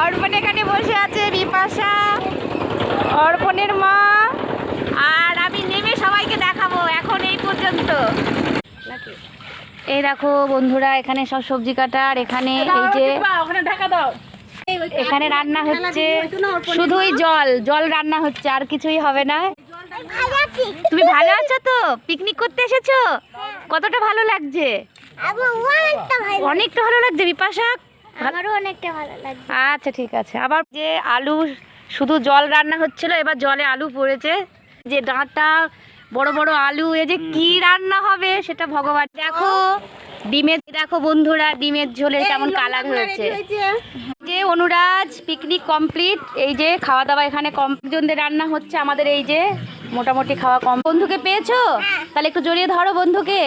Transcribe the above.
অর্পণ এখানে বসে আছে, বিপাশা, অর্পণের মা, আর আমি নেমে সবাইকে দেখাবো। এখন এই পর্যন্ত। এই দেখো বন্ধুরা, এখানে সব সবজি কাটার, এখানে এই যে এখানে রান্না হচ্ছে, শুধুই জল জল রান্না হচ্ছে, আর কিছুই হবে না। তুমি ভালো আছো তো? পিকনিক করতে এসেছো? কতটা ভালো লাগছে? অনেকটা ভালো লাগছে বিপাশা? আমারও অনেকটা ভালো লাগছে। আচ্ছা ঠিক আছে। আবার যে আলু, শুধু জল রান্না হচ্ছিল, এবার জলে আলু পড়েছে, যে ডাঁটা বড় বড় আলু, এই যে কি রান্না হবে সেটা ভগবান। দেখো ডিমের, দেখো বন্ধুরা ডিমের ঝোলের কেমন কালার হয়েছে। যে অনুরাজ পিকনিক কমপ্লিট, এই যে খাওয়া দাওয়া এখানে জনদের রান্না হচ্ছে আমাদের, এই যে মোটামুটি খাওয়া কম। বন্ধুকে পেয়েছো? তাহলে একটু জড়িয়ে ধরো বন্ধুকে।